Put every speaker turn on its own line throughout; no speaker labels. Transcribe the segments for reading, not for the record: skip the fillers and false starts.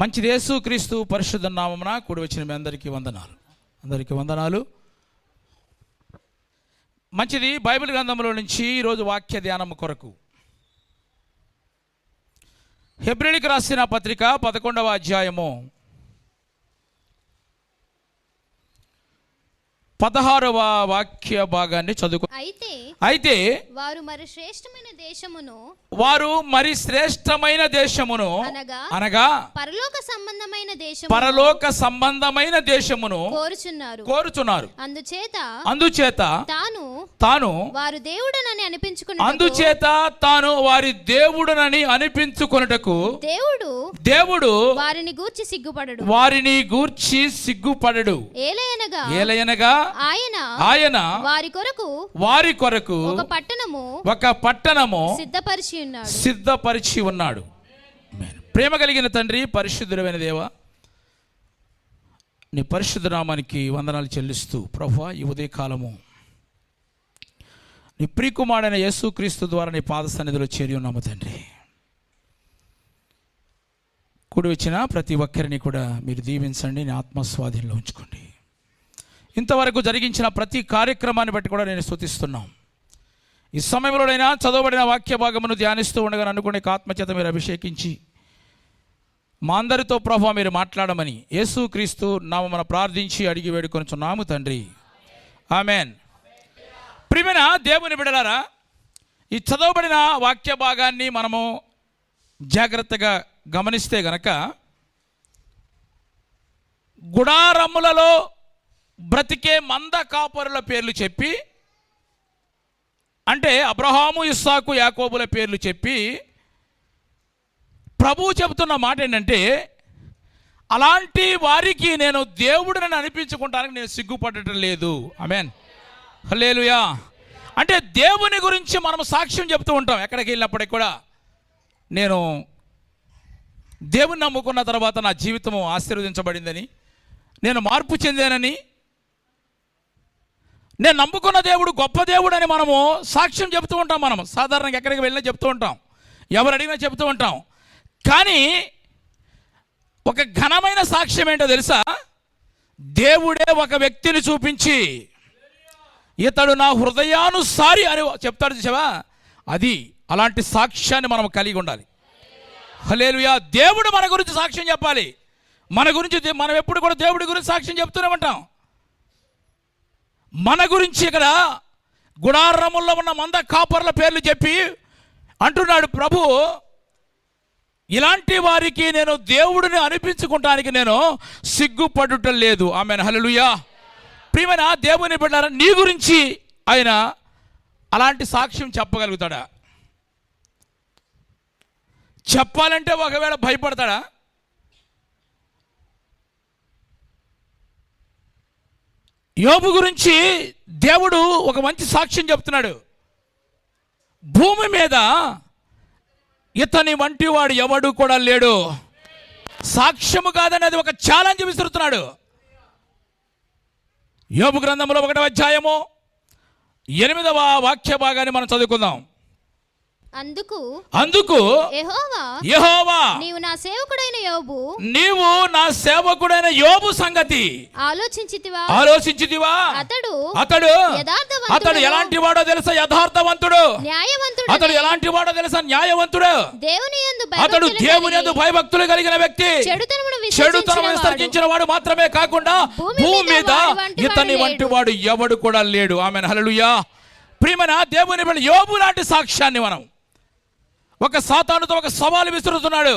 మంచిది. యేసుక్రీస్తు పరిశుద్ధ నామమున కూడి వచ్చిన మీ అందరికీ వందనాలు. అందరికీ వందనాలు. మంచిది. బైబిల్ గ్రంథంలో నుంచి ఈరోజు వాక్య ధ్యానం కొరకు హెబ్రీయులకు రాసిన పత్రిక 11వ అధ్యాయము 16వ వాక్య భాగాన్ని చదువుకో. అయితే వారు మరి శ్రేష్టమైన దేశమును అనగా పరలోక సంబంధమైన దేశమును కోరుచున్నారు. అందుచేత తాను వారి దేవుడనని అనిపించుకొనుటకు దేవుడు వారిని గూర్చి సిగ్గుపడడు. ఏలయనగా ఆయన వారి కొరకు ఒక పట్టణము సిద్ధపరిచి ఉన్నాడు. ప్రేమ కలిగిన తండ్రి, పరిశుద్ధుడైన దేవా, నీ పరిశుద్ధ నామానికి వందనాలు చెల్లిస్తూ ప్రభువా, ఈ ఉదయకాలము నీ ప్రియకుమారుడైన యేసుక్రీస్తు ద్వారా నీ పాద సన్నిధిలో చేరి ఉన్నాము తండ్రి. కూడి వచ్చిన ప్రతి ఒక్కరిని కూడా మీరు దీవించండి, నీ ఆత్మస్వాధీనంలో ఉంచుకోండి. ఇంతవరకు జరిగించిన ప్రతి కార్యక్రమాన్ని బట్టి కూడా నేను స్తుతిస్తున్నాం. ఈ సమయంలోనైనా చదవబడిన వాక్య భాగమును ధ్యానిస్తూ ఉండగా అనుకునే ఆత్మచేత మీరు అభిషేకించి మా అందరితో ప్రభువా మీరు మాట్లాడమని యేసుక్రీస్తు నామమున ప్రార్థించి అడిగి వేడుకొనుచున్నాము తండ్రి, ఆమెన్. ప్రియమైన దేవుని బిడ్డలారా, ఈ చదవబడిన వాక్య భాగాన్ని మనము జాగ్రత్తగా గమనిస్తే గనక గుడారములలో బ్రతికే మంద కాపరుల పేర్లు చెప్పి, అంటే అబ్రహాము, ఇస్సాకు, యాకోబుల పేర్లు చెప్పి ప్రభువు చెబుతున్న మాట ఏంటంటే, అలాంటి వారికి నేను దేవుడిని అనిపించుకుంటానికి నేను సిగ్గుపడటం లేదు. ఆమేన్, హల్లెలూయా. అంటే దేవుని గురించి మనం సాక్ష్యం చెప్తూ ఉంటాం. ఎక్కడికి వెళ్ళినప్పటికీ కూడా నేను దేవుని నమ్ముకున్న తర్వాత నా జీవితము ఆశీర్వదించబడిందని, నేను మార్పు చెందానని, నేను నమ్ముకున్న దేవుడు గొప్ప దేవుడు అని మనము సాక్ష్యం చెప్తూ ఉంటాం. మనం సాధారణంగా ఎక్కడికి వెళ్ళినా చెప్తూ ఉంటాం, ఎవరు అడిగినా చెప్తూ ఉంటాం. కానీ ఒక ఘనమైన సాక్ష్యం ఏంటో తెలుసా? దేవుడే ఒక వ్యక్తిని చూపించి ఇతడు నా హృదయానుసారి అని చెప్తాడు చూసావా, అది అలాంటి సాక్ష్యాన్ని మనం కలిగి ఉండాలి. హల్లెలూయా. దేవుడు మన గురించి సాక్ష్యం చెప్పాలి. మన గురించి మనం ఎప్పుడు కూడా దేవుడి గురించి సాక్ష్యం చెప్తూనే ఉంటాం. మన గురించి ఇక్కడ గుడారముల్లో ఉన్న మంద కాపర్ల పేర్లు చెప్పి అంటున్నాడు ప్రభు, ఇలాంటి వారికి నేను దేవుడిని అనిపించుకుంటానికి నేను సిగ్గుపడటం లేదు. ఆమేన్, హల్లెలూయా. ప్రియమైన దేవుని బిడ్డలారా, నీ గురించి ఆయన అలాంటి సాక్ష్యం చెప్పగలుగుతాడా? చెప్పాలంటే ఒకవేళ భయపడతాడా? యోబు గురించి దేవుడు ఒక మంచి సాక్ష్యం చెప్తున్నాడు. భూమి మీద ఇతని వంటి వాడు ఎవడు కూడా లేడు. సాక్ష్యము కాదనేది ఒక ఛాలెంజ్ విసురుతున్నాడు. యోబు గ్రంథంలో 1వ అధ్యాయము 8వ వాక్య భాగాన్ని మనం చదువుకుందాం. అందుకు యెహోవా నీవు నా సేవకుడైన యోబు సంగతి ఆలోచించితివా? అతడు ఎలాంటి వాడో తెలుసా? యథార్థవంతుడు. అతడు ఎలాంటి వాడో తెలుసా? న్యాయవంతుడు. అతడు దేవుని యందు భయభక్తులు కలిగిన వ్యక్తి. చెడుతనం విసర్జించిన వాడు మాత్రమే కాకుండా భూమి మీద ఇతని వంటి వాడు ఎవడు కూడా లేడు. ఆమేన్, హల్లెలూయా. ప్రియమైన దేవుని బిడ్డ, యోబు లాంటి సాక్ష్యాన్ని మనం ఒక సాతానుతో ఒక సవాలు విసురుతున్నాడు.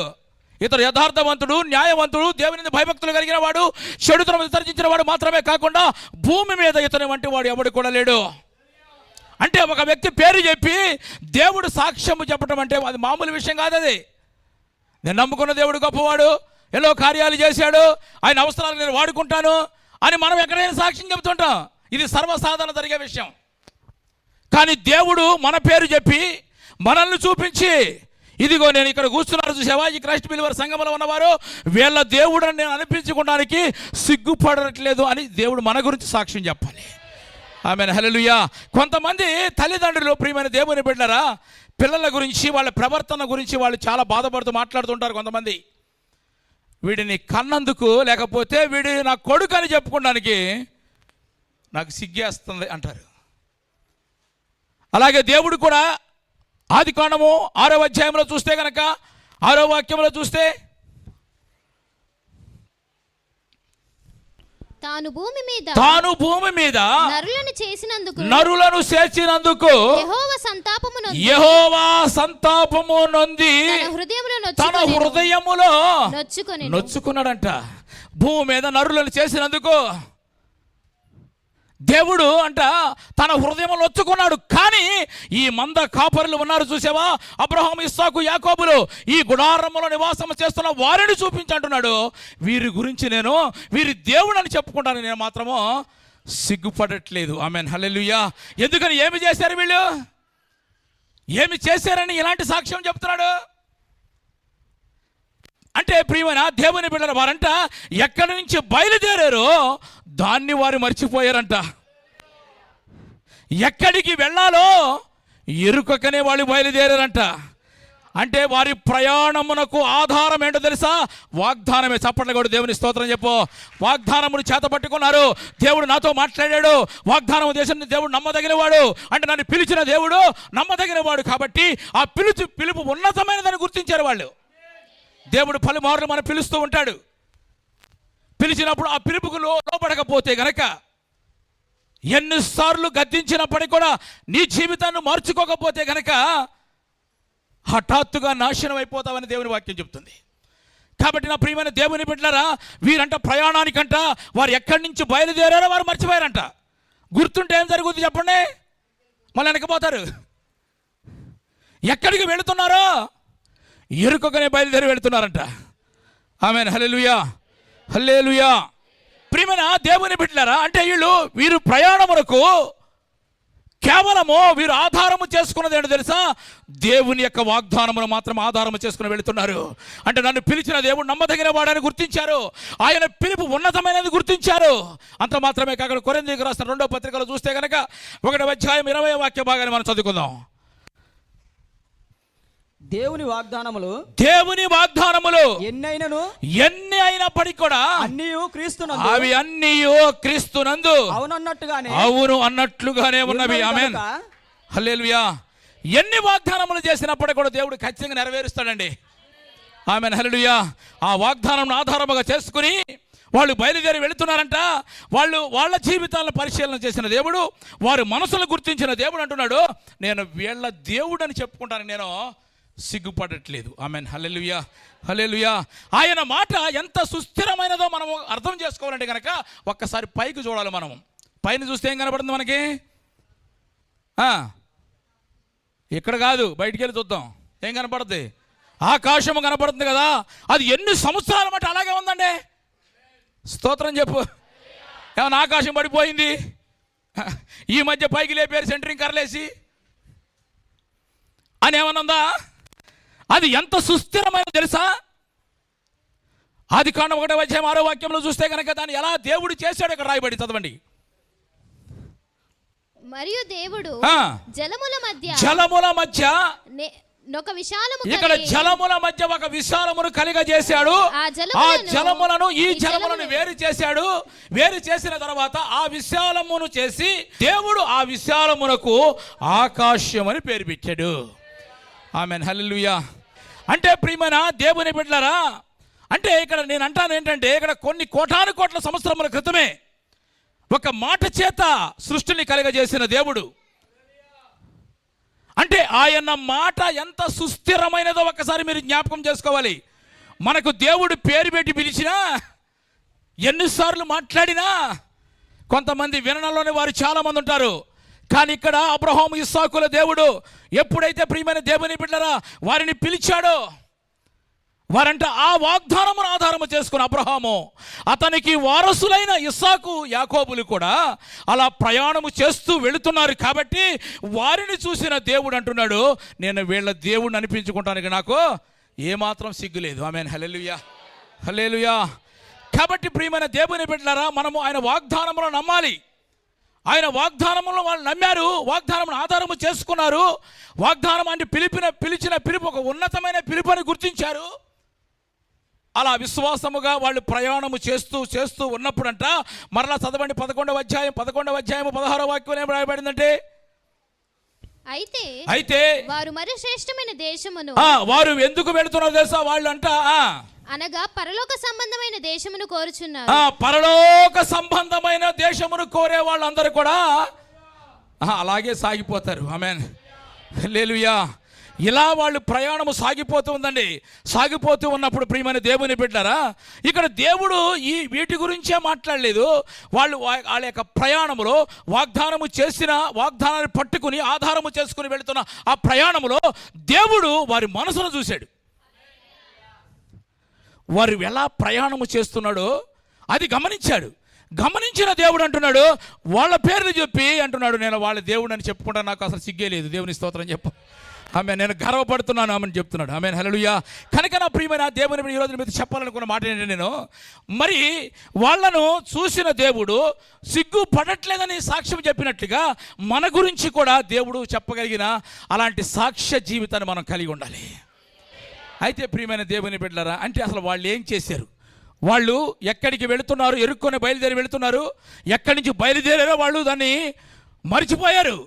ఇతడు యథార్థవంతుడు, న్యాయవంతుడు, దేవుని భయభక్తులు కలిగిన వాడు, చెడుతనం విసర్జించిన వాడు మాత్రమే కాకుండా భూమి మీద ఇతని వంటి వాడు ఎవడు కూడా లేడు. అంటే ఒక వ్యక్తి పేరు చెప్పి దేవుడు సాక్ష్యము చెప్పడం అంటే అది మామూలు విషయం కాదు. అది నేను నమ్ముకున్న దేవుడు గొప్పవాడు, ఎన్నో కార్యాలు చేశాడు, ఆయన అవసరాలు నేను వాడుకుంటాను అని మనం ఎక్కడైనా సాక్ష్యం చెబుతుంటాం. ఇది సర్వసాధారణ జరిగే విషయం. కానీ దేవుడు మన పేరు చెప్పి మనల్ని చూపించి, ఇదిగో నేను ఇక్కడ కూర్చున్నారు చూసావా, ఈ క్రైస్ట్ బిలీవర్ సంఘంలో ఉన్నవారు వీళ్ళ దేవుడని నేను అనిపించుకోవడానికి సిగ్గుపడట్లేదు అని దేవుడు మన గురించి సాక్ష్యం చెప్పాలి. ఆమేన్, హల్లెలూయా. కొంతమంది తల్లిదండ్రులు, ప్రియమైన దేవుని బిడ్డలారా, పిల్లల గురించి వాళ్ళ ప్రవర్తన గురించి వాళ్ళు చాలా బాధపడుతూ మాట్లాడుతుంటారు. కొంతమంది వీడిని కన్నందుకు, లేకపోతే వీడి నా కొడుకు అని చెప్పుకోవడానికి నాకు సిగ్గేస్తుంది అంటారు. అలాగే దేవుడు కూడా ఆదికాండము 6వ అధ్యాయంలో చూస్తే కనుక 6వ వాక్యంలో చూస్తే,
తాను భూమి మీద
నరులను చేసినందుకు యెహోవా సంతాపము నొంది తన హృదయములో నొచ్చుకున్నాడంట. భూమి మీద నరులను చేసినందుకు దేవుడు అంట తన హృదయంలో నొచ్చుకున్నాడు. కానీ ఈ మంద కాపరులు ఉన్నారు చూసావా, అబ్రహాము, ఇస్సాకు, యాకోబులు, ఈ గుడారములో నివాసం చేస్తున్న వారిని చూపించంటున్నాడు. వీరి గురించి నేను వీరి దేవుడు అని చెప్పుకుంటాను, నేను మాత్రము సిగ్గుపడట్లేదు. ఆమేన్, హల్లెలూయా. ఎందుకని? ఏమి చేశారు వీళ్ళు? ఏమి చేశారని ఇలాంటి సాక్ష్యం చెప్తున్నాడు అంటే, ప్రియమైన దేవుని బిడ్డల వారంట ఎక్కడి నుంచి బయలుదేరారో దాన్ని వారు మర్చిపోయారంట. ఎక్కడికి వెళ్ళాలో ఎరుకకనే వాళ్ళు బయలుదేరారంట. అంటే వారి ప్రయాణమునకు ఆధారం ఏంటో తెలుసా? వాగ్దానమే. చప్పట్లు కూడా దేవుని స్తోత్రం చెప్పు. వాగ్దానమును చేత పట్టుకున్నారు. దేవుడు నాతో మాట్లాడాడు. వాగ్దానం దేశాన్ని దేవుడు నమ్మదగినవాడు, అంటే నన్ను పిలిచిన దేవుడు నమ్మదగినవాడు. కాబట్టి ఆ పిలుపు ఉన్నతమైనదని గుర్తించారు వాళ్ళు. దేవుడు పలుమార్లు మనం పిలుస్తూ ఉంటాడు. పిలిచినప్పుడు ఆ పిలుపుకు లోపడకపోతే గనక, ఎన్నిసార్లు గద్దించినప్పటికీ కూడా నీ జీవితాన్ని మార్చుకోకపోతే గనక హఠాత్తుగా నాశనం అయిపోతావని దేవుని వాక్యం చెప్తుంది. కాబట్టి నా ప్రియమైన దేవుని బిడ్డలారా, వీరంట ప్రయాణానికంట వారు ఎక్కడి నుంచి బయలుదేరారో వారు మర్చిపోయారంట. గుర్తుంటే ఏం జరుగుతుంది చెప్పండి? మళ్ళీ వెనకపోతారు. ఎక్కడికి వెళుతున్నారో ఎరుకగానే బయలుదేరి వెళుతున్నారంట. ఆమేన్, హల్లెలూయా, హల్లెలూయా. ప్రియమైన దేవుని బిడ్డలారా, అంటే వీరు ప్రయాణమునకు కేవలము వీరు ఆధారము చేసుకున్నది ఏంటో తెలుసా? దేవుని యొక్క వాగ్దానమును మాత్రం ఆధారము చేసుకుని వెళుతున్నారు. అంటే నన్ను పిలిచిన దేవుడు నమ్మదగిన వాడని గుర్తించారు. ఆయన పిలుపు ఉన్నతమైనది గుర్తించారు. అంత మాత్రమే కాకుండా కొరింథీయులకు రాసిన 2వ పత్రికలో చూస్తే కనుక 1వ అధ్యాయం 20వ వాక్య భాగాన్ని మనం చదువుకుందాం.
దేవుని వాగ్దానములు
ఎన్ని అయినప్పటికీ కూడా అవి అన్నీ క్రీస్తునందు అవును అన్నట్లుగానే ఉన్నవి. ఆమేన్, హల్లెలూయా. ఎన్ని వాగ్దానములు చేసినప్పటికీ కూడా దేవుడు ఖచ్చితంగా నెరవేరుస్తాడండి. ఆమేన్, హల్లెలూయా. ఆ వాగ్దానం ఆధారముగా చేసుకుని వాళ్ళు బయలుదేరి వెళుతున్నారంట. వాళ్ళ జీవితాలను పరిశీలన చేసిన దేవుడు, వారి మనసులు గుర్తించిన దేవుడు అంటున్నాడు, నేను వీళ్ళ దేవుడు అని చెప్పుకుంటాను, నేను సిగ్గుపడట్లేదు. ఆమేన్, హల్లెలూయా, హల్లెలూయా. ఆయన మాట ఎంత సుస్థిరమైనదో మనము అర్థం చేసుకోవాలంటే కనుక ఒక్కసారి పైకి చూడాలి. మనం పైన చూస్తే ఏం కనపడుతుంది మనకి? ఇక్కడ కాదు, బయటికి వెళ్ళి చూద్దాం. ఏం కనపడుతుంది? ఆకాశము కనపడుతుంది కదా. అది ఎన్ని సంవత్సరాల మాట అలాగే ఉందండి. స్తోత్రం చెప్పు. ఏమన్నా ఆకాశం పడిపోయింది? ఈ మధ్య పైకి లేపారు సెంటరింగ్ కర్రలేసి అని ఏమన్నా? అది ఎంత సుస్థిరమైన తెలుసా? ఆదికాండం 1వ అధ్యాయం 6వ వాక్యంలో చూస్తే కనుక దాన్ని ఎలా దేవుడు చేశాడు ఇక్కడ రాయబడి, చదవండి.
మరియు దేవుడు
జలముల మధ్య ఇక్కడ జలముల మధ్య ఒక విశాలమును కలిగజేశాడు. ఆ జలములను ఈ జలములను వేరు చేశాడు. వేరు చేసిన తర్వాత ఆ విశాలమును చేసి దేవుడు ఆ విశాలమునకు ఆకాశం అని పేరు పెట్టాడు. ఆమేన్, హల్లెలూయా. అంటే ప్రియమైన దేవుని బిడ్డలారా, అంటే ఇక్కడ నేను అంటాను ఏంటంటే, ఇక్కడ కొన్ని కోటాను కోట్ల సంవత్సరముల క్రితమే ఒక మాట చేత సృష్టిని కలుగజేసిన దేవుడు. అంటే ఆయన మాట ఎంత సుస్థిరమైనదో ఒకసారి మీరు జ్ఞాపకం చేసుకోవాలి. మనకు దేవుడు పేరు పెట్టి పిలిచినా, ఎన్నిసార్లు మాట్లాడినా కొంతమంది వినడంలోనే వారు చాలామంది ఉంటారు. కానీ ఇక్కడ అబ్రహాము, ఇస్సాకుల దేవుడు ఎప్పుడైతే ప్రియమైన దేవుని బిడ్డలారా వారిని పిలిచాడో, వారంట ఆ వాగ్దానమును ఆధారము చేసుకుని అబ్రహాము, అతనికి వారసులైన ఇస్సాకు, యాకోబులు కూడా అలా ప్రయాణము చేస్తూ వెళుతున్నారు. కాబట్టి వారిని చూసిన దేవుడు అంటున్నాడు, నేను వీళ్ళ దేవుడిని అనిపించుకుంటానికి నాకు ఏమాత్రం సిగ్గులేదు. ఆమేన్, హల్లెలూయా, హల్లెలూయా. కాబట్టి ప్రియమైన దేవుని బిడ్డలారా, మనము ఆయన వాగ్దానములను నమ్మాలి. ఆయన వాగ్దానములను వాళ్ళు నమ్మారు, వాగ్దానమును ఆధారము చేసుకున్నారు. వాగ్దానం అంటే పిలిచిన పిలుపు ఒక ఉన్నతమైన పిలుపు అని గుర్తించారు. అలా విశ్వాసముగా వాళ్ళు ప్రయాణము చేస్తూ ఉన్నప్పుడంట, మరలా చదవండి 11వ అధ్యాయం 16వ వాక్యం ఏం రాయబడిందంటే, అయితే
వారు మరి శ్రేష్టమైన దేశమును,
వారు ఎందుకు వెళుతున్నారో తెలుసా? వాళ్ళు అంట
అనగా పరలోక సంబంధమైన దేశమును కోరుచున్నారు.
పరలోక సంబంధమైన దేశమును కోరే వాళ్ళందరూ కూడా అలాగే సాగిపోతారు. ఆమేన్, హల్లెలూయా. ఇలా వాళ్ళు ప్రయాణము సాగిపోతూ ఉందండి. సాగిపోతూ ఉన్నప్పుడు ప్రియమైన దేవుని బిడ్డలారా, ఇక్కడ దేవుడు ఈ వీటి గురించే మాట్లాడలేదు. వాళ్ళు వాళ్ళ యొక్క ప్రయాణములో వాగ్దానాన్ని పట్టుకుని ఆధారము చేసుకుని వెళుతున్న ఆ ప్రయాణములో దేవుడు వారి మనసును చూశాడు. వారు ఎలా ప్రయాణము చేస్తున్నాడో అది గమనించాడు. గమనించిన దేవుడు అంటున్నాడు, వాళ్ళ పేర్లు చెప్పి అంటున్నాడు, నేను వాళ్ళ దేవుడు అని చెప్పుకుంటా, నాకు అసలు సిగ్గే లేదు. దేవుని స్తోత్రం చెప్పు. ఆమె నేను గర్వపడుతున్నాను ఆమెను చెప్తున్నాడు. ఆమె హల్లెలూయా. కనుక నా ప్రియమైన దేవుని ఈరోజు మీద చెప్పాలనుకున్న మాట ఏంటంటే, నేను మరి వాళ్ళను చూసిన దేవుడు సిగ్గు పడట్లేదని సాక్ష్యం చెప్పినట్లుగా మన గురించి కూడా దేవుడు చెప్పగలిగిన అలాంటి సాక్ష్య జీవితాన్ని మనం కలిగి ఉండాలి. అయితే ప్రియమైన దేవుని బిడ్డలారా, అంటే అసలు వాళ్ళు ఏం చేశారు? వాళ్ళు ఎక్కడికి వెళుతున్నారు? ఎరుక్కొని బయలుదేరి వెళుతున్నారు. ఎక్కడి నుంచి బయలుదేరారో వాళ్ళు దాన్ని మరిచిపోయారు.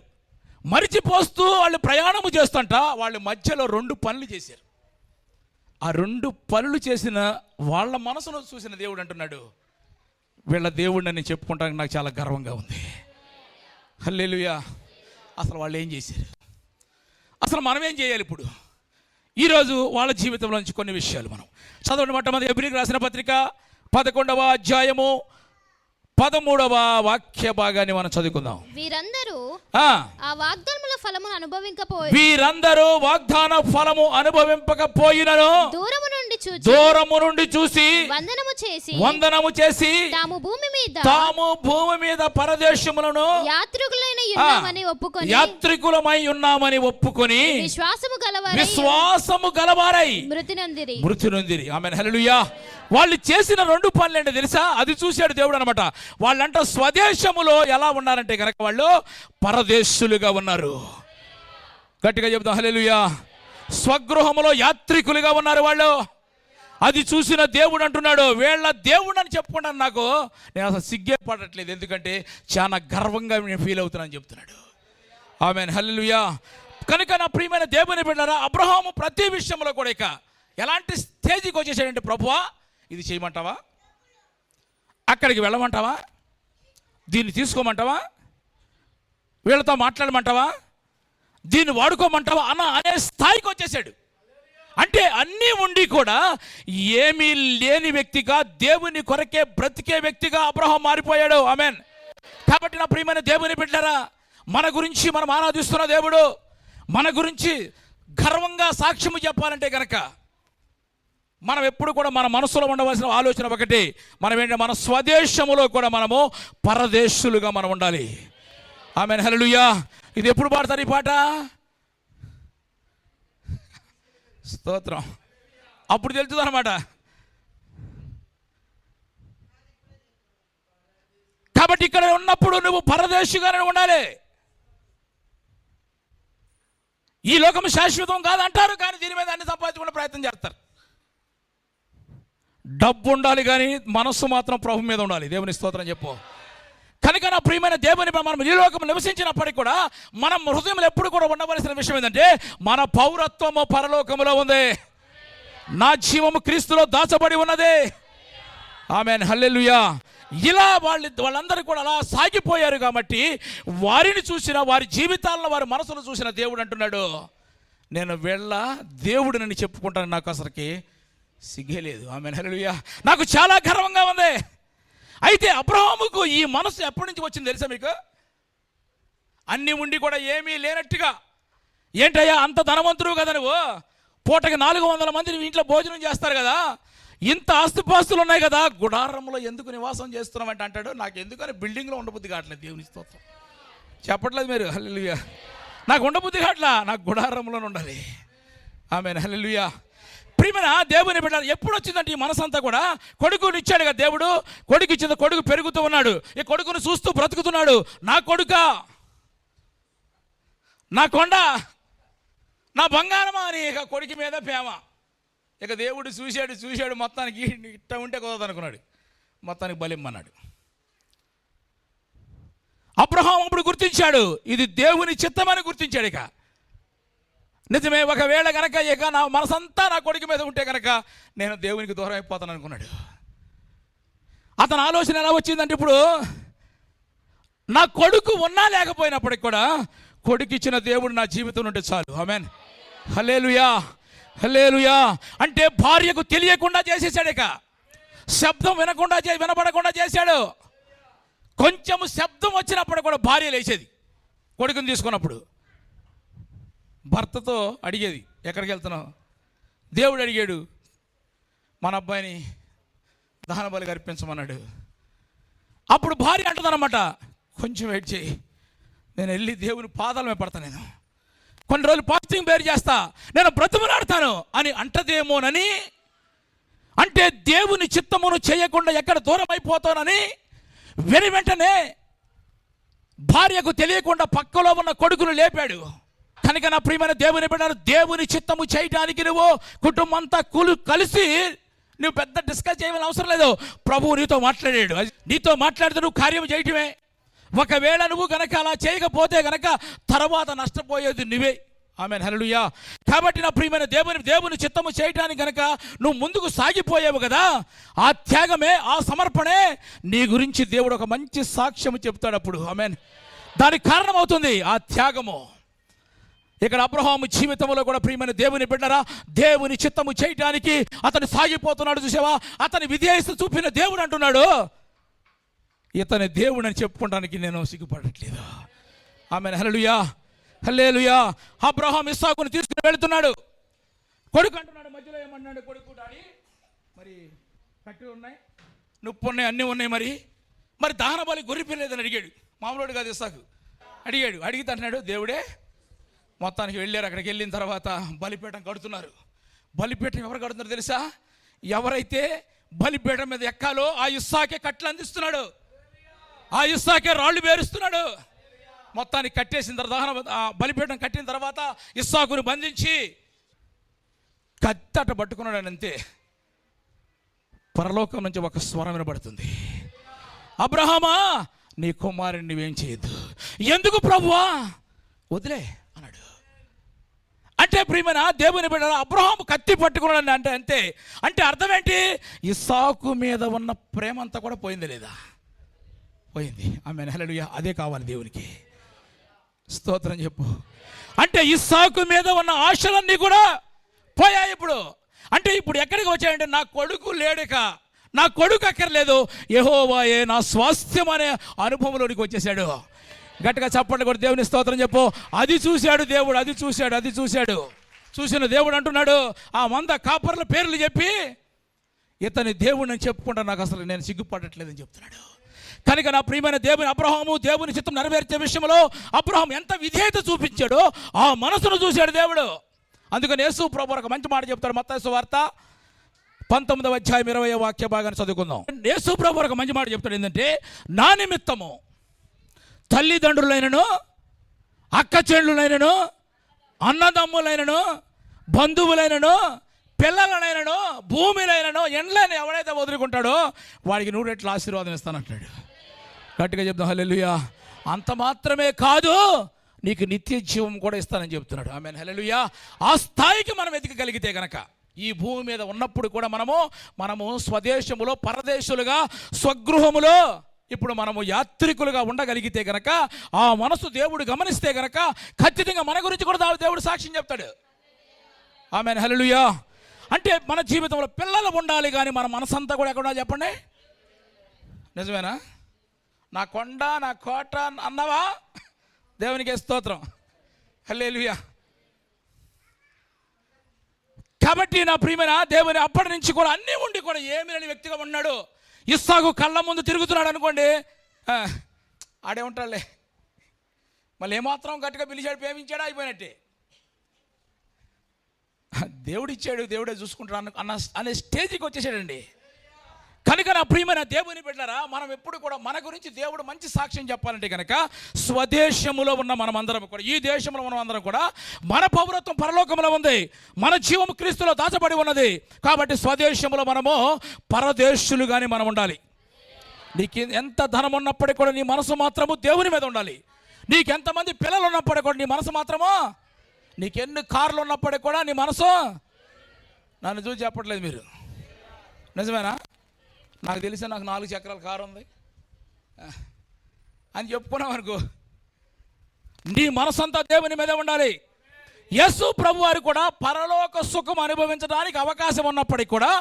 మరిచిపోస్తూ వాళ్ళు ప్రయాణము చేస్తుంట వాళ్ళు మధ్యలో 2 పనులు చేశారు. ఆ 2 పనులు చేసిన వాళ్ళ మనసును చూసిన దేవుడు అంటున్నాడు, వీళ్ళ దేవుడిని నేను చెప్పుకుంటానికి నాకు చాలా గర్వంగా ఉంది. హల్లెలూయా. అసలు వాళ్ళు ఏం చేశారు? అసలు మనం ఏం చేయాలి ఇప్పుడు? ఈరోజు వాళ్ళ జీవితంలో నుంచి కొన్ని విషయాలు మనం చదవండి. మొట్టమొదటి హెబ్రీయులకు రాసిన పత్రిక 11వ అధ్యాయము 13వ వాక్య భాగాన్ని మనం చదువుకుందాం.
వీరందరూ
వాగ్దాన ఫలము అనుభవింపకపోయినను దూరము నుండి చూసి వందనము చేసి తాము భూమి మీద పరదేశములను యాత్రికులమై ఉన్నామని ఒప్పుకొని విశ్వాసము గలవారై మృతి నొందిరి. ఆమేన్, హల్లెలూయా. వాళ్ళు చేసిన 2 పనులు ఏంటో తెలుసా? అది చూశాడు దేవుడు అనమాట. వాళ్ళంట స్వదేశములో ఎలా ఉన్నారంటే కనుక వాళ్ళు పరదేశులుగా ఉన్నారు. గట్టిగా చెప్తాం హల్లెలూయా. స్వగృహములో యాత్రికులుగా ఉన్నారు వాళ్ళు. అది చూసిన దేవుడు అంటున్నాడు, వీళ్ళ దేవుడు అని చెప్పుకుంటాను, నాకు నేను అసలు సిగ్గే పడట్లేదు, ఎందుకంటే చాలా గర్వంగా నేను ఫీల్ అవుతున్నాను చెప్తున్నాడు. ఆమేన్, హల్లెలూయా. కనుక నా ప్రియమైన దేవుని బిడ్డలారా, అబ్రహాము ప్రతి విషయంలో కూడా ఇక ఎలాంటి స్టేజ్కి వచ్చేసాడంటే, ప్రభువా ఇది చేయమంటావా, అక్కడికి వెళ్ళమంటావా, దీన్ని తీసుకోమంటావా, వీళ్ళతో మాట్లాడమంటావా, దీన్ని వాడుకోమంటావా అనే స్థాయికి వచ్చేసాడు. అంటే అన్నీ ఉండి కూడా ఏమీ లేని వ్యక్తిగా, దేవుని కొరకే బ్రతికే వ్యక్తిగా అబ్రహాం మారిపోయాడు. ఆమేన్. కాబట్టి నా ప్రియమైన దేవుని బిడ్డలారా, మన గురించి మనం ఆరాధిస్తున్న దేవుడు మన గురించి గర్వంగా సాక్ష్యము చెప్పాలంటే కనుక మనం ఎప్పుడు కూడా మన మనసులో ఉండవలసిన ఆలోచన ఒకటి, మనం ఏంటంటే మన స్వదేశములో కూడా మనము పరదేశులుగా మనం ఉండాలి. ఆమేన్, హల్లెలూయా. ఇది ఎప్పుడు పాడతారు ఈ పాట? స్తోత్రం. అప్పుడు తెలుస్తుంది అన్నమాట. కాబట్టి ఇక్కడ ఉన్నప్పుడు నువ్వు పరదేశిగానే ఉండాలి. ఈ లోకం శాశ్వతం కాదంటారు, కానీ దీని మీద అన్ని సంపాదించుకునే ప్రయత్నం చేస్తారు. డబ్బు ఉండాలి కానీ మనస్సు మాత్రం ప్రభు మీద ఉండాలి. దేవుని స్తోత్రం చెప్పు. కనుక నా ప్రియమైన దేవుని మనం ఈ లోకం నివసించినప్పటికీ కూడా మన హృదయంలో ఎప్పుడు కూడా ఉండవలసిన విషయం ఏంటంటే, మన పౌరత్వము పరలోకములో ఉంది, నా జీవము క్రీస్తులో దాచబడి ఉన్నది. ఆమేన్, హల్లెలూయా. ఇలా వాళ్ళందరూ కూడా అలా సాగిపోయారు. కాబట్టి వారిని చూసిన, వారి జీవితాలను, వారి మనసును చూసిన దేవుడు అంటున్నాడు, నేను వీళ్ళ దేవుడిని చెప్పుకుంటాను, నాకు అసలుకి సిగ్గే లేదు. ఆమేన్, హల్లెలూయా. నాకు చాలా గర్వంగా ఉంది. అయితే అబ్రహాముకు ఈ మనసు ఎప్పటి నుంచి వచ్చింది తెలుసా మీకు? అన్నీ ఉండి కూడా ఏమీ లేనట్టుగా, ఏంటయ్యా అంత ధనవంతుడు కదా నువ్వు, పూటకి 400 మందిని ఇంట్లో భోజనం చేస్తారు కదా, ఇంత ఆస్తిపాస్తులు ఉన్నాయి కదా, గుడారంలో ఎందుకు నివాసం చేస్తున్నామంటే అంటాడు, నాకు ఎందుకని బిల్డింగ్లో ఉండబుద్ధి కావట్లేదు. దేవుని స్తోత్రం చెప్పట్లేదు మీరు? హల్లెలూయా. నాకు ఉండబుద్ధి కావట్లా, నాకు గుడారంలోనే ఉండాలి. ఆమేన్, హల్లెలూయా. ప్రియమైన దేవుని బిడ్డ, ఎప్పుడు వచ్చిందంటే ఈ మనసంతా కూడా, కొడుకుని ఇచ్చాడు కదా దేవుడు, కొడుకు ఇచ్చింది, కొడుకు పెరుగుతూ ఉన్నాడు, ఈ కొడుకును చూస్తూ బ్రతుకుతున్నాడు. నా కొడుక, నా కొండ, నా బంగారమా అని ఇక కొడుకు మీద ప్రేమ. ఇక దేవుడు చూశాడు మొత్తానికి ఇట్ట ఉంటే కుదరదు అనుకున్నాడు. మొత్తానికి బలిమ్మన్నాడు. అబ్రహాం అప్పుడు గుర్తించాడు, ఇది దేవుని చిత్తమని గుర్తించాడు. ఇక నిజమే, ఒకవేళ కనుక ఇక నా మనసంతా నా కొడుకు మీద ఉంటే కనుక నేను దేవునికి దూరం అయిపోతాను అనుకున్నాడు. అతని ఆలోచన ఎలా వచ్చిందంటే, ఇప్పుడు నా కొడుకు ఉన్నా లేకపోయినప్పటికి కూడా కొడుకు ఇచ్చిన దేవుడు నా జీవితం ఉంటే చాలు. ఆమేన్, హల్లెలూయా, హల్లెలూయా. అంటే భార్యకు తెలియకుండా చేసేసాడు. ఇక శబ్దం వినపడకుండా చేశాడు. కొంచెము శబ్దం వచ్చినప్పుడు కూడా భార్య లేచేది. కొడుకుని తీసుకున్నప్పుడు భర్తతో అడిగేది, ఎక్కడికి వెళ్తున్నావు? దేవుడు అడిగాడు, మన అబ్బాయిని దహన బలిగా అర్పించమన్నాడు. అప్పుడు భార్య అంటుందన్నమాట, కొంచెం వెయిట్ చేయి, నేను వెళ్ళి దేవుని పాదాల మీద పడతాను, నేను కొన్ని రోజులు ఫాస్టింగ్ బేర్ చేస్తా, నేను బ్రతిమలాడతాను అని అంటదేమోనని, అంటే దేవుని చిత్తమును చేయకుండా ఎక్కడ దూరం అయిపోతానని వెంటనే భార్యకు తెలియకుండా పక్కలో ఉన్న కొడుకును లేపాడు. కనుక నా ప్రియమైన దేవుని బిడ్డలారా, దేవుని చిత్తము చేయడానికి నువ్వు కుటుంబం అంతా కలిసి నువ్వు పెద్ద డిస్కస్ చేయవలసిన అవసరం లేదు. ప్రభువు నీతో మాట్లాడాడు. నీతో మాట్లాడితే నువ్వు కార్యం చేయటమే. ఒకవేళ నువ్వు గనక అలా చేయకపోతే గనక తర్వాత నష్టపోయేది నువ్వే. ఆమేన్, హల్లెలూయా. కాబట్టి నా ప్రియమైన దేవుని చిత్తము చేయటానికి గనక నువ్వు ముందుకు సాగిపోయావు కదా, ఆ త్యాగమే, ఆ సమర్పణే నీ గురించి దేవుడు ఒక మంచి సాక్ష్యం చెప్తాడు అప్పుడు. ఆమేన్. దానికి కారణం అవుతుంది ఆ త్యాగము. ఇక్కడ అబ్రహాము జీవితంలో కూడా ప్రియమైన దేవుని బిడ్డరా, దేవుని చిత్తము చేయటానికి అతను సాగిపోతున్నాడు. చూసావా, అతని విధేయత చూపిన దేవుడు అంటున్నాడు, ఇతని దేవుడు అని చెప్పుకోవడానికి నేను సిగ్గుపడట్లేదు. ఆమేన్, హల్లెలూయా, హల్లెలూయా. అబ్రహాం ఇస్సాకును తీసుకుని వెళుతున్నాడు. కొడుకు అంటున్నాడు, మధ్యలో ఏమన్నాడు కొడుకు, డాడీ మరి కట్టెలు ఉన్నాయి, నొప్పి ఉన్నాయి, అన్నీ ఉన్నాయి, మరి దహన బలి గొర్రె పిల్లేదని అడిగాడు. మామూలుడు కాదు, ఇస్సాకు అడిగాడు. అడిగితే అంటున్నాడు, దేవుడే. మొత్తానికి వెళ్ళారు. అక్కడికి వెళ్ళిన తర్వాత బలిపీఠం కడుతున్నారు. బలిపీఠం ఎవరు కడుతున్నారు తెలుసా? ఎవరైతే బలిపీఠం మీద ఎక్కాలో ఆ ఇస్సాకే కట్టెలు అందిస్తున్నాడు, ఆ ఇస్సాకే రాళ్ళు వేరుస్తున్నాడు. మొత్తానికి కట్టేసిన తర్వాత, బలిపీఠం కట్టిన తర్వాత ఇస్సాకుని బంధించి కత్తట పట్టుకున్నాడు. అంతే, పరలోకం నుంచి ఒక స్వరం వినబడుతుంది, అబ్రహామా నీ కుమారుని నువ్వేం చేయొద్దు. ఎందుకు ప్రభువా? వదిలే అన్నాడు. అంటే ప్రియమైన దేవుని బిడ్డ, అబ్రహాము కత్తి పట్టుకున్నాడు అంటే అంతే. అంటే అర్థం ఏంటి? ఇస్సాకు మీద ఉన్న ప్రేమ అంతా కూడా పోయింది లేదా? పోయింది. ఆమేన్, హల్లెలూయా. అదే కావాలి దేవునికి. స్తోత్రం చెప్పు. అంటే ఇస్సాకు మీద ఉన్న ఆశలన్నీ కూడా పోయాయి ఇప్పుడు. అంటే ఇప్పుడు ఎక్కడికి వచ్చాయంటే, నా కొడుకు లేడుక, నా కొడుకు అక్కర్లేదు, యెహోవాయే నా స్వాస్థ్యం అనే అనుభవంలోనికి వచ్చేసాడు. గట్టిగా చప్పట్లు కూడా దేవుని స్తోత్రం చెప్పు. అది చూశాడు దేవుడు, అది చూశాడు. చూసిన దేవుడు అంటున్నాడు, ఆ 100 కాపర్ల పేర్లు చెప్పి ఇతని దేవుడిని చెప్పుకుంటా, నాకు అసలు నేను సిగ్గుపడట్లేదని చెప్తున్నాడు. కనుక నా ప్రియమైన అబ్రహాము దేవుని చిత్తం నెరవేర్చే విషయంలో అబ్రహాం ఎంత విధేయత చూపించాడో ఆ మనసును చూశాడు దేవుడు. అందుకని యేసు ప్రభువు ఒక మంచి మాట చెప్తాడు. మత్తయి సువార్త 19వ అధ్యాయం 20వ వాక్య భాగాన్ని చదువుకుందాం. యేసు ప్రభువు ఒక మంచి మాట చెప్తాడు. ఏంటంటే, నా నిమిత్తము తల్లిదండ్రులైనను, అక్క చెల్లులైనను, అన్నదమ్ములైనను, బంధువులైనను, పిల్లలనైనను, భూమిలైనను, ఎండ్లని ఎవడైతే వదులుకుంటాడో వాడికి 100 రెట్ల ఆశీర్వాదం ఇస్తానంటాడు. గట్టిగా చెప్తాం హల్లెలూయా. అంత మాత్రమే కాదు, నీకు నిత్య జీవం కూడా ఇస్తానని చెప్తున్నాడు. ఆమేన్, హల్లెలూయా. ఆ స్థాయికి మనం ఎదగగలిగితే కనుక, ఈ భూమి మీద ఉన్నప్పుడు కూడా మనము స్వదేశములో, పరదేశులుగా, స్వగృహములో ఇప్పుడు మనము యాత్రికులుగా ఉండగలిగితే గనక, ఆ మనసు దేవుడు గమనిస్తే గనక ఖచ్చితంగా మన గురించి కూడా దేవుడు సాక్ష్యం చెప్తాడు. ఆమేన్, హల్లెలూయా. అంటే మన జీవితంలో పిల్లలు ఉండాలి, కానీ మన మనసంతా కూడా ఎక్కడ చెప్పండి? నిజమేనా? నా కొండ, నా కోట అన్నవా? దేవునికి స్తోత్రం, హల్లెలూయా. కాబట్టి నా ప్రియమైన దేవుని అప్పటి నుంచి కూడా అన్నీ ఉండి కూడా ఏమి లేని వ్యక్తిగా ఉన్నాడు. ఇస్సాకు కళ్ళ ముందు తిరుగుతున్నాడు అనుకోండి, ఆడే ఉంటాడులే, మళ్ళీ ఏమాత్రం గట్టిగా పిలిచాడు, ప్రేమించాడు, అయిపోయినట్టే. దేవుడు ఇచ్చాడు, దేవుడే చూసుకుంటాడు అనే స్టేజ్కి వచ్చేసాడండి. కనుక అందుకని ఆ ప్రియమైన దేవుని బిడ్డలారా, మనం ఎప్పుడు కూడా మన గురించి దేవుడు మంచి సాక్ష్యం చెప్పాలంటే కనుక స్వదేశములో ఉన్న మనం అందరం కూడా, ఈ దేశంలో మనం అందరం కూడా మన పౌరత్వం పరలోకంలో ఉంది, మన జీవం క్రీస్తులో దాచబడి ఉన్నది. కాబట్టి స్వదేశంలో మనము పరదేశులుగానే మనం ఉండాలి. నీకు ఎంత ధనం ఉన్నప్పటికీ కూడా నీ మనసు మాత్రము దేవుని మీద ఉండాలి. నీకు ఎంతమంది పిల్లలు ఉన్నప్పటికీ కూడా నీ మనసు మాత్రము, నీకు ఎన్ని కార్లు ఉన్నప్పటికీ కూడా నీ మనసు, నన్ను చూసి చెప్పట్లేదు మీరు, నిజమేనా? నాకు తెలిసి నాకు 4 చక్రాల కారు ఉంది అని చెప్పుకున్నాం అనుకో, నీ మనసంతా దేవుని మీద ఉండాలి. యేసు ప్రభు వారు కూడా పరలోక సుఖం అనుభవించడానికి అవకాశం ఉన్నప్పటికీ కూడా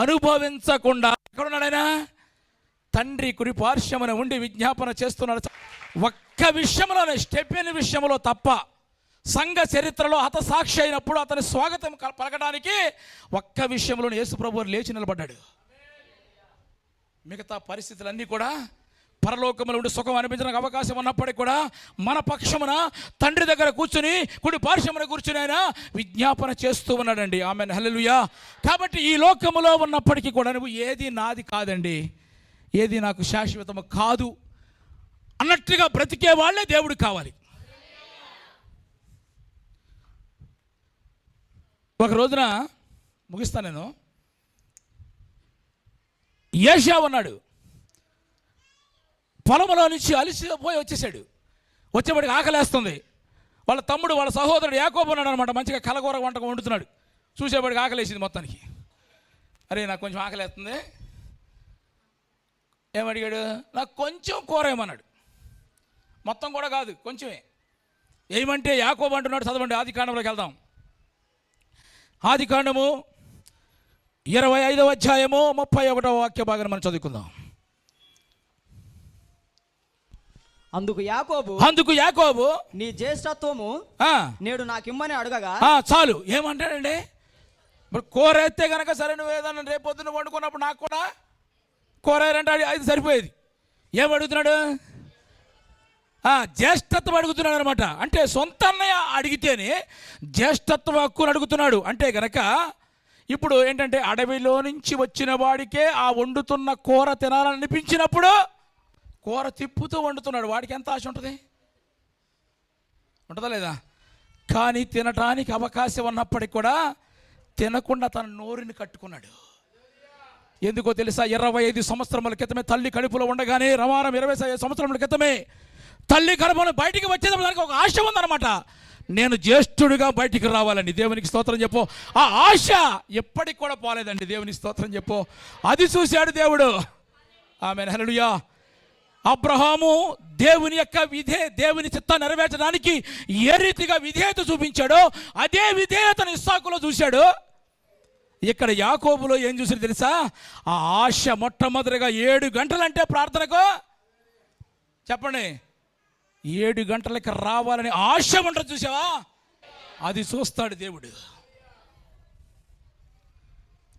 అనుభవించకుండా ఎక్కడున్నాడైనా తండ్రి కుడి పార్శ్వమున ఉండి విజ్ఞాపన చేస్తున్నాడు. ఒక్క విషయంలోనే, స్టెఫెన్ విషయంలో తప్ప, సంఘ చరిత్రలో హతసాక్షి అయినప్పుడు అతని స్వాగతం పలకడానికి ఒక్క విషయంలోనే యేసు ప్రభు లేచి నిలబడ్డాడు. మిగతా పరిస్థితులన్నీ కూడా పరలోకములో ఉండి సుఖం అనిపించడానికి అవకాశం ఉన్నప్పటికీ కూడా మన పక్షమున తండ్రి దగ్గర కూర్చుని కుడి పార్శ్వమున కూర్చుని ఆయన విజ్ఞాపన చేస్తూ ఉన్నాడండి. ఆమేన్, హల్లెలూయా. కాబట్టి ఈ లోకములో ఉన్నప్పటికీ కూడా నువ్వు ఏది నాది కాదండి, ఏది నాకు శాశ్వతము కాదు అన్నట్టుగా బ్రతికే వాళ్ళే దేవుడు కావాలి. ఒక రోజున ముగిస్తాను నేను, ఏషా ఉన్నాడు, పొలంలో నుంచి అలిసిపోయి వచ్చేసాడు. వచ్చేప్పటికి ఆకలేస్తుంది. వాళ్ళ తమ్ముడు, వాళ్ళ సహోదరుడు యాకోబు ఉన్నాడు అనమాట, మంచిగా కలగూర వంటకం వండుతున్నాడు. చూసేప్పటికి ఆకలేసింది మొత్తానికి. అరే నాకు కొంచెం ఆకలేస్తుంది, ఏమడిగాడు? నాకు కొంచెం కూర ఏమన్నాడు. మొత్తం కూడా కాదు, కొంచెమే ఏమంటే యాకోబు అంటున్నాడు. చదవండి, ఆదికాండంలోకి వెళ్దాం. ఆదికాండము 25వ అధ్యాయము 31వ వాక్య భాగాన్ని మనం చదువుకుందాం. అందుకు యాకోబు
నీ జ్యేష్ఠత్వము నేడు నాకిమ్మని అడగగా,
చాలు. ఏమంటాడండి? ఇప్పుడు కూర అయితే కనుక సరే, నువ్వు ఏదన్నా రేపు పొద్దున్న వండుకున్నప్పుడు నాకు కూడా కూర అంటే అది సరిపోయేది. ఏమడుగుతున్నాడు? జ్యేష్ఠత్వం అడుగుతున్నాడు అనమాట. అంటే సొంత అన్నయ్య అడిగితేనే జ్యేష్ఠత్వ హక్కును అడుగుతున్నాడు. అంటే కనుక ఇప్పుడు ఏంటంటే అడవిలో నుంచి వచ్చిన వాడికే ఆ వండుతున్న కూర తినాలని అనిపించినప్పుడు కూర తిప్పుతూ వండుతున్నాడు. వాడికి ఎంత ఆశ ఉంటుంది? ఉంటుందా లేదా? కానీ తినటానికి అవకాశం ఉన్నప్పటికీ కూడా తినకుండా తన నోరుని కట్టుకున్నాడు. ఎందుకో తెలుసా? 25 సంవత్సరముల క్రితమే తల్లి కడుపులో ఉండగానే, రమారం 25 సంవత్సరముల క్రితమే తల్లి కడుపులో బయటికి వచ్చేటప్పుడు దానికి ఒక ఆశ ఉందన్నమాట. నేను జ్యేష్ఠుడిగా బయటికి రావాలండి. దేవునికి స్తోత్రం చెప్పు. ఆ ఆశ ఎప్పటికి కూడా పోలేదండి. దేవునికి స్తోత్రం చెప్పు. అది చూశాడు దేవుడు. ఆమేన్, హల్లెలూయా. అబ్రహాము దేవుని యొక్క దేవుని చిత్తాన్ని నెరవేర్చడానికి ఏ రీతిగా విధేయత చూపించాడో అదే విధేయతను ఇస్సాకులో చూశాడు. ఇక్కడ యాకోబులో ఏం చూసాడు తెలుసా? ఆ ఆశ మొట్టమొదటిగా 7 గంటలంటే ప్రార్థనకు, చెప్పండి, 7 గంటలకి రావాలని ఆశ ఉంటుంది చూసావా? అది చూస్తాడు దేవుడు.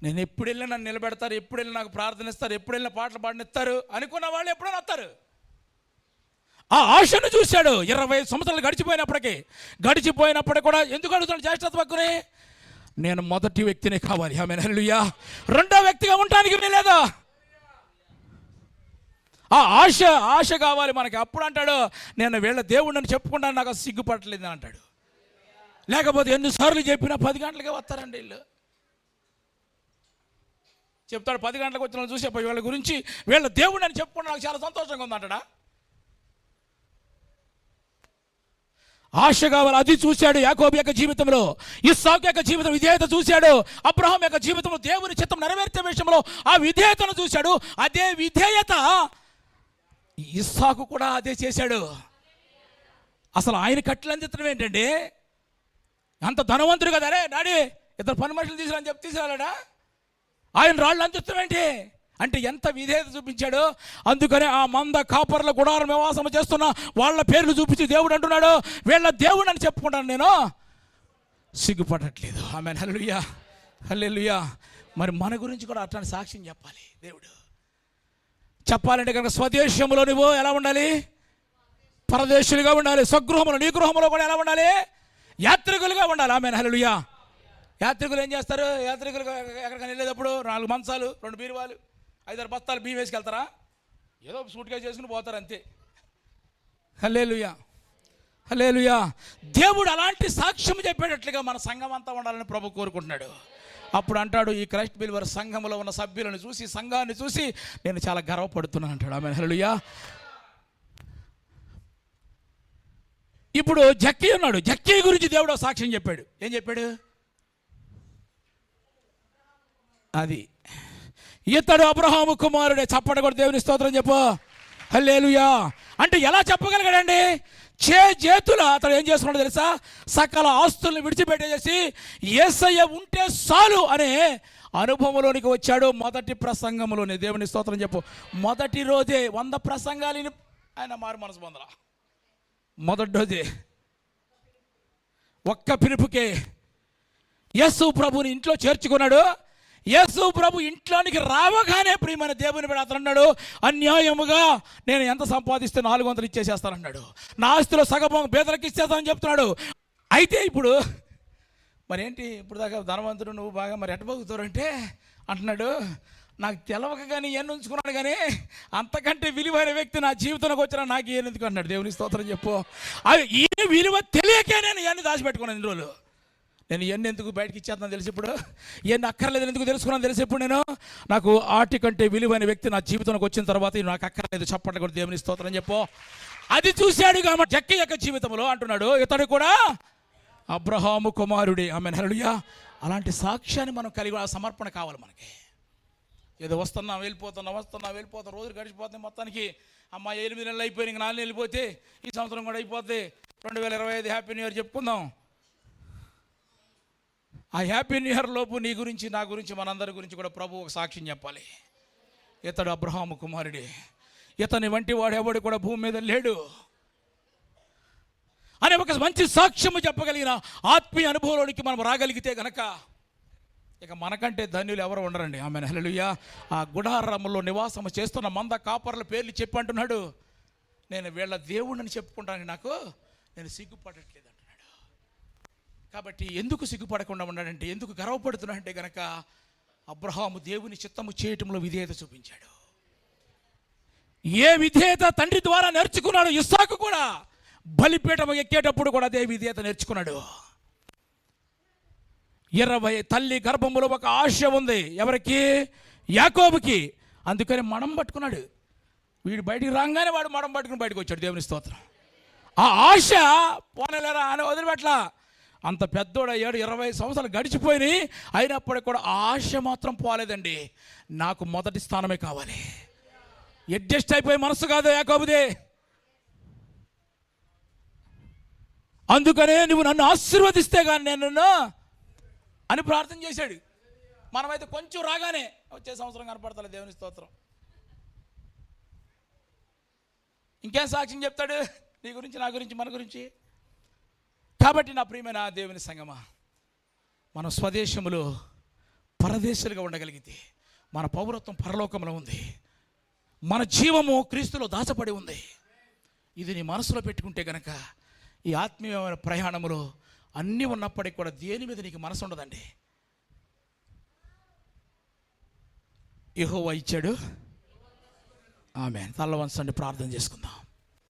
నేను ఎప్పుడు వెళ్ళినా నన్ను నిలబెడతారు, ఎప్పుడు వెళ్ళినా నాకు ప్రార్థన ఇస్తారు, ఎప్పుడు వెళ్ళినా పాటలు పాడనిస్తారు అనుకున్న వాళ్ళు ఎప్పుడైనా వస్తారు. ఆ ఆశను చూశాడు. 25 సంవత్సరాలు గడిచిపోయినప్పటికీ కూడా ఎందుకు అడుగుతాడు జ్యేష్ఠత్వ హక్కుని? నేను మొదటి వ్యక్తినే కావాలి. ఆమేన్, హల్లెలూయా. రెండో వ్యక్తిగా ఉండడానికి లేదా? ఆ ఆశ కావాలి మనకి. అప్పుడు అంటాడు, నేను వీళ్ళ దేవుడిని చెప్పుకుంటాను, నాకు సిగ్గుపడలేదు అని అంటాడు. లేకపోతే ఎన్నిసార్లు చెప్పినా 10 గంటలకే వస్తారండి వీళ్ళు. చెప్తాడు 10 గంటలకు వచ్చిన చూసే వీళ్ళ గురించి, వీళ్ళ దేవుడిని అని చెప్పుకుంటే నాకు చాలా సంతోషంగా ఉందంటాడా? ఆశ కావాలి. అది చూశాడు యాకోబు యొక్క జీవితంలో. ఇస్సాకు యొక్క జీవితం విధేయత చూశాడు. అబ్రహాం యొక్క జీవితంలో దేవుని చిత్తం నెరవేర్చే విషయంలో ఆ విధేయతను చూశాడు. అదే విధేయత ఇస్సాకు కూడా అదే చేశాడు. అసలు ఆయన కట్టెలు అందించడం ఏంటండి? అంత ధనవంతుడు కదా, అరే డాడీ 2 పని మనుషులు తీసుకుని చెప్పి తీసుకురాడా? ఆయన రాళ్ళు అందించడం ఏంటి అంటే ఎంత విధేయత చూపించాడు. అందుకనే ఆ మంద కాపర్ల గుడారం నివాసం చేస్తున్న వాళ్ళ పేర్లు చూపించి దేవుడు అంటున్నాడు, వీళ్ళ దేవుడు అని చెప్పుకుంటాను, నేను సిగ్గుపడట్లేదు. ఆమేన్, హల్లెలూయా, హల్లెలూయా. మరి మన గురించి కూడా అట్లాంటి సాక్ష్యం చెప్పాలి దేవుడు. చెప్పాలంటే కనుక స్వదేశంలో నువ్వు ఎలా ఉండాలి? పరదేశులుగా ఉండాలి. స్వగృహంలో, నీ గృహంలో కూడా ఎలా ఉండాలి? యాత్రికులుగా ఉండాలి. ఆమేన్, హల్లెలూయా. యాత్రికులు ఏం చేస్తారు? యాత్రికులు ఎక్కడికైనా వెళ్ళేటప్పుడు 4 మంచాలు, 2 బీరువాలు, 5-6 బస్తాలు బియ్యం వేసుకెళ్తారా? ఏదో సూట్ కేసు చేసుకుని పోతారు అంతే. హల్లెలూయా, హల్లెలూయా. దేవుడు అలాంటి సాక్ష్యం చెప్పేటట్లుగా మన సంఘం అంతా ఉండాలని ప్రభు కోరుకుంటున్నాడు. అప్పుడు అంటాడు, ఈ క్రైస్ట్ బిలీవర్ సంఘంలో ఉన్న సభ్యులను చూసి, సంఘాన్ని చూసి నేను చాలా గర్వపడుతున్నాను అంటాడు. ఆమేన్, హల్లెలూయా. ఇప్పుడు జక్కీ ఉన్నాడు. జక్కీ గురించి దేవుడు సాక్ష్యం చెప్పాడు. ఏం చెప్పాడు? అది ఇతడు అబ్రహాము కుమారుడే. చప్పట కూడా దేవుని స్తోత్రం చెప్పు. హల్లెలూయా. అంటే ఎలా చెప్పగలిగాడండి? చేతుల అతడు ఏం చేస్తున్నాడు తెలుసా? సకల ఆస్తులను విడిచిపెట్టేసి యేసయ్య ఉంటే చాలు అనే అనుభవంలోనికి వచ్చాడు. మొదటి ప్రసంగంలోనే దేవుని స్తోత్రం చెప్పు. మొదటి రోజే 100 ప్రసంగాలు ఆయన మారు మనసు పొందరా. మొదటి రోజే ఒక్క పిలుపుకే యేసు ప్రభుని ఇంట్లో చేర్చుకున్నాడు. యేసు ప్రభు ఇంట్లోనికి రావగానే ప్రియమైన దేవుని బిడ్డ అతను అన్నాడు, అన్యాయముగా నేను ఎంత సంపాదిస్తే 400 ఇచ్చేసేస్తానన్నాడు. నా ఆస్తిలో సగభాగం పేదలకు ఇచ్చేస్తానని చెప్తున్నాడు. అయితే ఇప్పుడు మరేంటి, ఇప్పుడు దాకా ధనవంతుడు నువ్వు బాగా మరి ఎట్టబోగుతారంటే అంటున్నాడు, నాకు తెలవక కానీ ఎన్ని ఉంచుకున్నాడు, కానీ అంతకంటే విలువైన వ్యక్తి నా జీవితంలోకి వచ్చినా నాకు ఏం ఎందుకు అన్నాడు. దేవుని స్తోత్రం చెప్పు. అవి ఈ విలువ తెలియకే నేను ఇవన్నీ దాచిపెట్టుకున్నాను ఇన్ని రోజులు. నేను ఇవన్నీ ఎందుకు బయటకి ఇచ్చేస్తాను తెలిసి ఇప్పుడు, ఇవన్నీ అక్కర్లేదు ఎందుకు తెలుసుకున్నాను తెలిసి ఇప్పుడు, నేను నాకు ఆటి కంటే విలువైన వ్యక్తి నా జీవితంలోకి వచ్చిన తర్వాత నాకు అక్కర్లేదు. చప్పట్లు కూడా దేవుని స్తోత్రం చెప్పు. అది చూశాడు కాబట్టి జక్కీ యొక్క జీవితంలో అంటున్నాడు, ఇతడు కూడా అబ్రహాము కుమారుడే. ఆమేన్, హల్లెలూయా. అలాంటి సాక్ష్యాన్ని మనం కలిగి ఆ సమర్పణ కావాలి మనకి. ఏదో వస్తున్నాం వెళ్ళిపోతాం రోజులు గడిచిపోతాయి. మొత్తానికి అమ్మ 8 నెలలు అయిపోయి ఇంక 4 నెలలు వెళ్ళిపోతే ఈ సంవత్సరం కూడా అయిపోతే 2025 హ్యాపీ న్యూ ఇయర్ చెప్పుకుందాం. ఆ హ్యాపీ న్యూ ఇయర్ లోపు నీ గురించి, నా గురించి, మనందరి గురించి కూడా ప్రభు ఒక సాక్ష్యం చెప్పాలి. ఇతడు అబ్రహాము కుమారుడే, ఇతని వంటి వాడు ఎవడు కూడా భూమి మీద లేడు అనే ఒక మంచి సాక్ష్యము చెప్పగలిగిన ఆత్మీయ అనుభవంలోనికి మనం రాగలిగితే గనక ఇక మనకంటే ధన్యులు ఎవరు ఉండరండి. ఆమేన్, హల్లెలూయా. ఆ గుడారంలో నివాసం చేస్తున్న మంద కాపర్ల పేర్లు చెప్పి అంటున్నాడు, నేను వీళ్ళ దేవుడిని చెప్పుకుంటానికి నేను సిగ్గుపడట్లేదు అంటున్నాడు. కాబట్టి ఎందుకు సిగ్గుపడకుండా ఉన్నాడంటే, ఎందుకు గర్వపడుతున్నాడంటే గనక అబ్రహాము దేవుని చిత్తము చేయటంలో విధేయత చూపించాడు. ఏ విధేయత తండ్రి ద్వారా నేర్చుకున్నాడు, ఇస్సాకు కూడా బలిపీఠం ఎక్కేటప్పుడు కూడా అదే విధేయత నేర్చుకున్నాడు. 20 తల్లి గర్భములో ఒక ఆశ ఉంది. ఎవరికి? యాకోబుకి. అందుకని మడం పట్టుకున్నాడు. వీడు బయటికి రాగానే వాడు మడం పట్టుకుని బయటకు వచ్చాడు. దేవుని స్తోత్రం. ఆ ఆశ పోనలేరా అని వదిలిపెట్లా. అంత పెద్దోడయ్యాడు, 20 సంవత్సరాలు గడిచిపోయినాయి, అయినప్పటికీ కూడా ఆ ఆశ మాత్రం పోలేదండి. నాకు మొదటి స్థానమే కావాలి. అడ్జస్ట్ అయిపోయి మనసు కాదు యాకోబుదే. అందుకనే నువ్వు నన్ను ఆశీర్వదిస్తే కానీ నేను అని ప్రార్థన చేశాడు. మనమైతే కొంచెం రాగానే వచ్చే సంవత్సరం కనపడతాడు. దేవుని స్తోత్రం. ఇంకేం సాక్ష్యం చెప్తాడు నీ గురించి, నా గురించి, మన గురించి? కాబట్టి నా ప్రియమైన దేవుని సంగమా, మన స్వదేశంలో పరదేశులుగా ఉండగలిగితే మన పౌరత్వం పరలోకంలో ఉంది, మన జీవము క్రీస్తులో దాచబడి ఉంది. ఇది నీ మనసులో పెట్టుకుంటే గనక ఈ ఆత్మీయమైన ప్రయాణంలో అన్నీ ఉన్నప్పటికీ కూడా దేని మీద నీకు మనసు ఉండదండి. యెహోవా ఇచ్చాడు. ఆమేన్. తల్ల వంచండి, ప్రార్థన చేసుకుందాం.